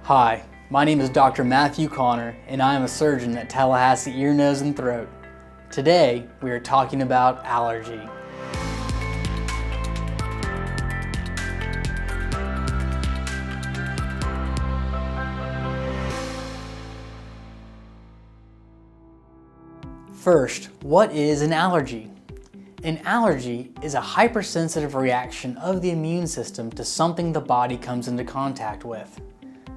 Hi, my name is Dr. Matthew Connor, and I am a surgeon at Tallahassee Ear, Nose, and Throat. Today, we are talking about allergy. First, what is an allergy? An allergy is a hypersensitive reaction of the immune system to something the body comes into contact with.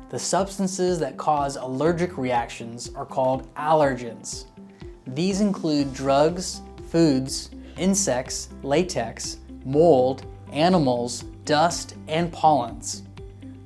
The substances that cause allergic reactions are called allergens. These include drugs, foods, insects, latex, mold, animals, dust, and pollens.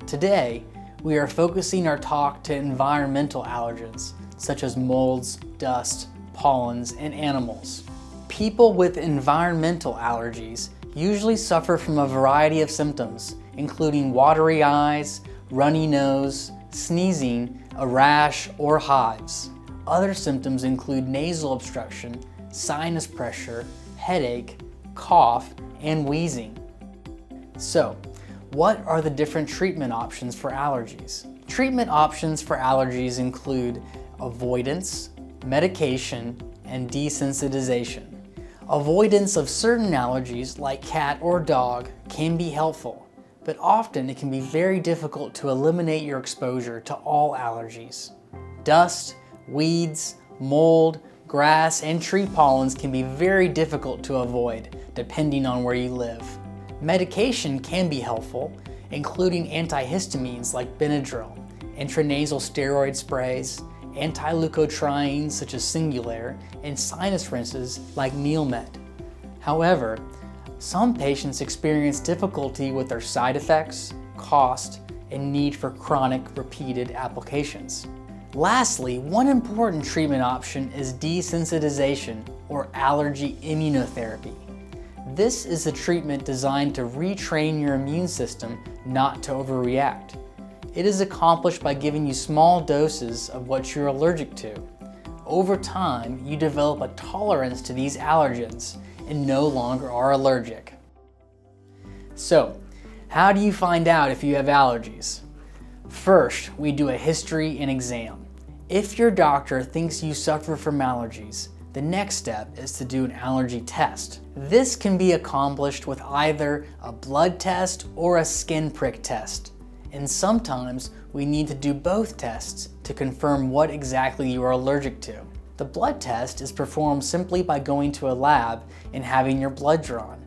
Today, we are focusing our talk to environmental allergens, such as molds, dust, pollens, and animals. People with environmental allergies usually suffer from a variety of symptoms, including watery eyes, runny nose, sneezing, a rash, or hives. Other symptoms include nasal obstruction, sinus pressure, headache, cough, and wheezing. So, what are the different treatment options for allergies? Treatment options for allergies include avoidance, medication, and desensitization. Avoidance of certain allergies like cat or dog can be helpful, but often it can be very difficult to eliminate your exposure to all allergies. Dust, weeds, mold, grass, and tree pollens can be very difficult to avoid depending on where you live. Medication can be helpful, including antihistamines like Benadryl, intranasal steroid sprays, anti-leukotrienes such as Singulair, and sinus rinses like Neilmed. However, some patients experience difficulty with their side effects, cost, and need for chronic repeated applications. Lastly, one important treatment option is desensitization or allergy immunotherapy. This is a treatment designed to retrain your immune system not to overreact. It is accomplished by giving you small doses of what you're allergic to. Over time, you develop a tolerance to these allergens and no longer are allergic. So, how do you find out if you have allergies? First, we do a history and exam. If your doctor thinks you suffer from allergies, the next step is to do an allergy test. This can be accomplished with either a blood test or a skin prick test. And sometimes we need to do both tests to confirm what exactly you are allergic to. The blood test is performed simply by going to a lab and having your blood drawn.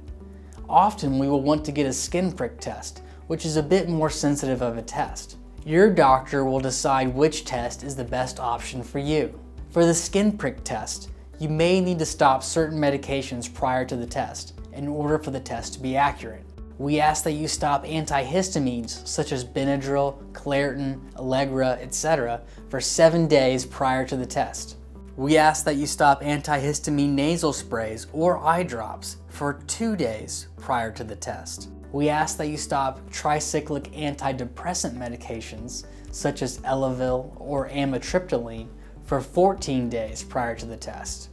Often we will want to get a skin prick test, which is a bit more sensitive of a test. Your doctor will decide which test is the best option for you. For the skin prick test, you may need to stop certain medications prior to the test in order for the test to be accurate. We ask that you stop antihistamines such as Benadryl, Claritin, Allegra, etc. for 7 days prior to the test. We ask that you stop antihistamine nasal sprays or eye drops for 2 days prior to the test. We ask that you stop tricyclic antidepressant medications such as Elavil or amitriptyline for 14 days prior to the test.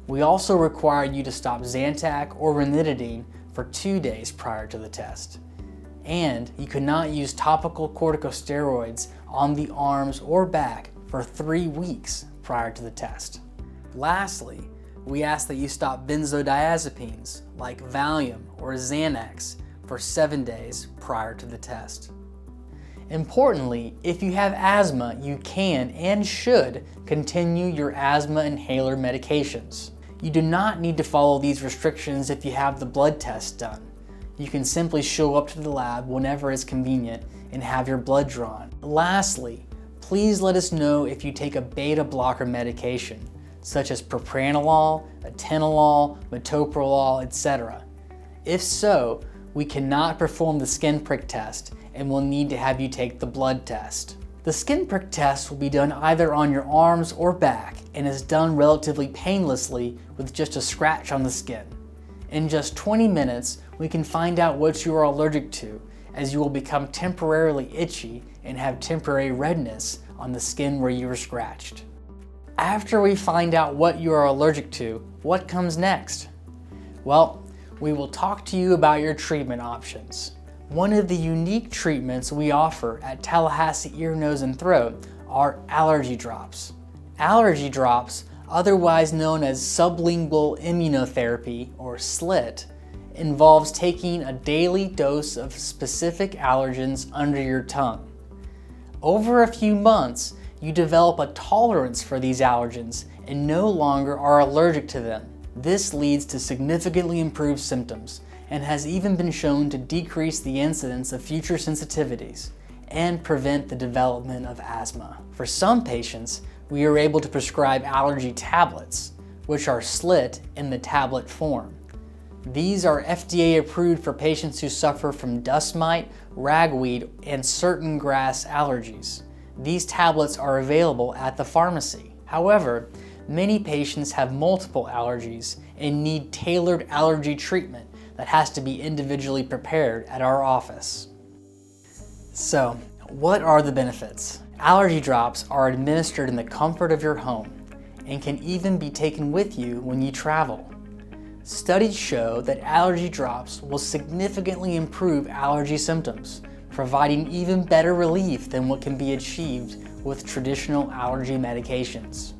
We also require you to stop Zantac or ranitidine for 2 days prior to the test. And you cannot use topical corticosteroids on the arms or back for 3 weeks prior to the test. Lastly, we ask that you stop benzodiazepines like Valium or Xanax for 7 days prior to the test. Importantly, if you have asthma, you can and should continue your asthma inhaler medications. You do not need to follow these restrictions if you have the blood test done. You can simply show up to the lab whenever it's convenient and have your blood drawn. Lastly, please let us know if you take a beta blocker medication, such as propranolol, atenolol, metoprolol, etc. If so, we cannot perform the skin prick test and will need to have you take the blood test. The skin prick test will be done either on your arms or back and is done relatively painlessly with just a scratch on the skin. In just 20 minutes, we can find out what you are allergic to, as you will become temporarily itchy and have temporary redness on the skin where you were scratched. After we find out what you are allergic to, what comes next? Well, we will talk to you about your treatment options. One of the unique treatments we offer at Tallahassee Ear, Nose, and Throat are allergy drops. Allergy drops, otherwise known as sublingual immunotherapy or SLIT, involves taking a daily dose of specific allergens under your tongue. Over a few months, you develop a tolerance for these allergens and no longer are allergic to them. This leads to significantly improved symptoms and has even been shown to decrease the incidence of future sensitivities and prevent the development of asthma. For some patients, we are able to prescribe allergy tablets, which are SLIT in the tablet form. These are FDA approved for patients who suffer from dust mite, ragweed, and certain grass allergies. These tablets are available at the pharmacy. However, many patients have multiple allergies and need tailored allergy treatment that has to be individually prepared at our office. So, what are the benefits? Allergy drops are administered in the comfort of your home and can even be taken with you when you travel. Studies show that allergy drops will significantly improve allergy symptoms, providing even better relief than what can be achieved with traditional allergy medications.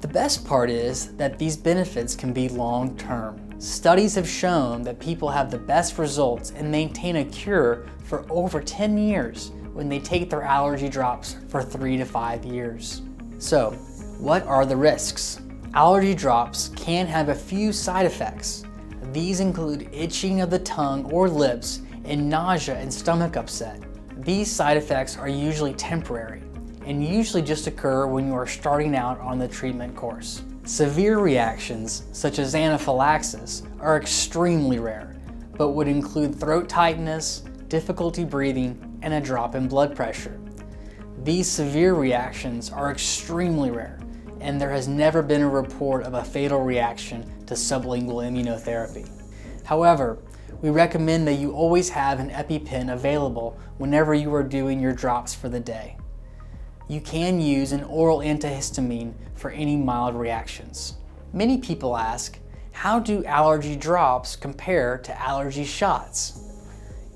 The best part is that these benefits can be long-term. Studies have shown that people have the best results and maintain a cure for over 10 years when they take their allergy drops for 3 to 5 years. So, what are the risks? Allergy drops can have a few side effects. These include itching of the tongue or lips and nausea and stomach upset. These side effects are usually temporary and usually just occur when you are starting out on the treatment course. Severe reactions, such as anaphylaxis, are extremely rare, but would include throat tightness, difficulty breathing, and a drop in blood pressure. These severe reactions are extremely rare, and there has never been a report of a fatal reaction to sublingual immunotherapy. However, we recommend that you always have an EpiPen available whenever you are doing your drops for the day. You can use an oral antihistamine for any mild reactions. Many people ask, how do allergy drops compare to allergy shots?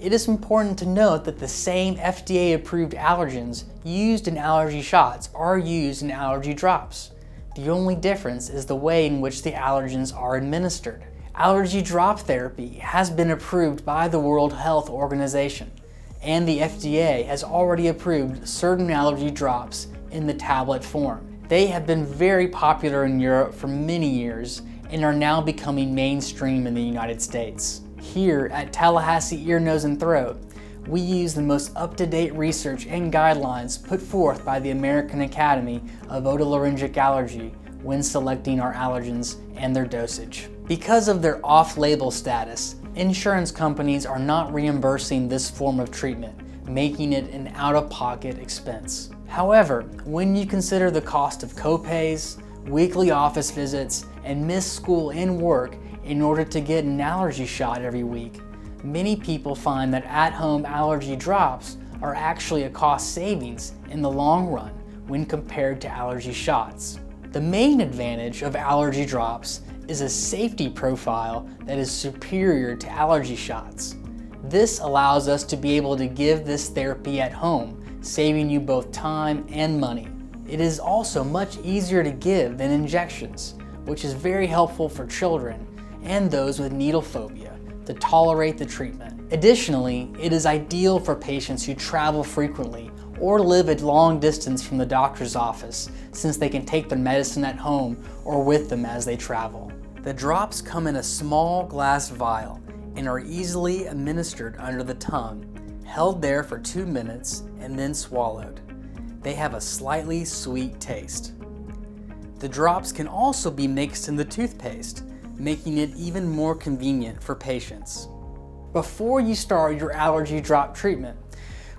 It is important to note that the same FDA-approved allergens used in allergy shots are used in allergy drops. The only difference is the way in which the allergens are administered. Allergy drop therapy has been approved by the World Health Organization, and the FDA has already approved certain allergy drops in the tablet form. They have been very popular in Europe for many years and are now becoming mainstream in the United States. Here at Tallahassee Ear, Nose, and Throat, we use the most up-to-date research and guidelines put forth by the American Academy of Otolaryngologic Allergy when selecting our allergens and their dosage. Because of their off-label status, insurance companies are not reimbursing this form of treatment, making it an out-of-pocket expense. However, when you consider the cost of copays, weekly office visits, and missed school and work in order to get an allergy shot every week, many people find that at-home allergy drops are actually a cost savings in the long run when compared to allergy shots. The main advantage of allergy drops is a safety profile that is superior to allergy shots. This allows us to be able to give this therapy at home, saving you both time and money. It is also much easier to give than injections, which is very helpful for children and those with needle phobia to tolerate the treatment. Additionally, it is ideal for patients who travel frequently or live a long distance from the doctor's office, since they can take their medicine at home or with them as they travel. The drops come in a small glass vial and are easily administered under the tongue, held there for 2 minutes and then swallowed. They have a slightly sweet taste. The drops can also be mixed in the toothpaste, making it even more convenient for patients. Before you start your allergy drop treatment,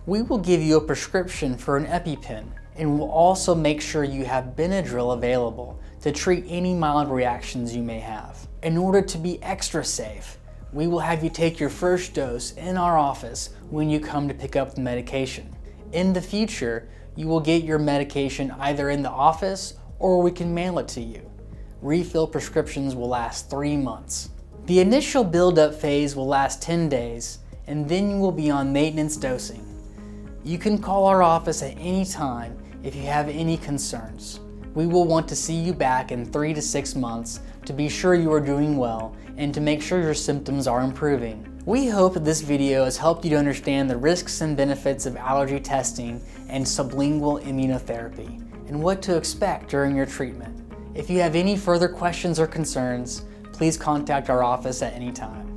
we will give you a prescription for an EpiPen, and we'll also make sure you have Benadryl available to treat any mild reactions you may have. In order to be extra safe, we will have you take your first dose in our office when you come to pick up the medication. In the future, you will get your medication either in the office or we can mail it to you. Refill prescriptions will last 3 months. The initial build-up phase will last 10 days, and then you will be on maintenance dosing. You can call our office at any time if you have any concerns. We will want to see you back in 3 to 6 months to be sure you are doing well and to make sure your symptoms are improving. We hope that this video has helped you to understand the risks and benefits of allergy testing and sublingual immunotherapy and what to expect during your treatment. If you have any further questions or concerns, please contact our office at any time.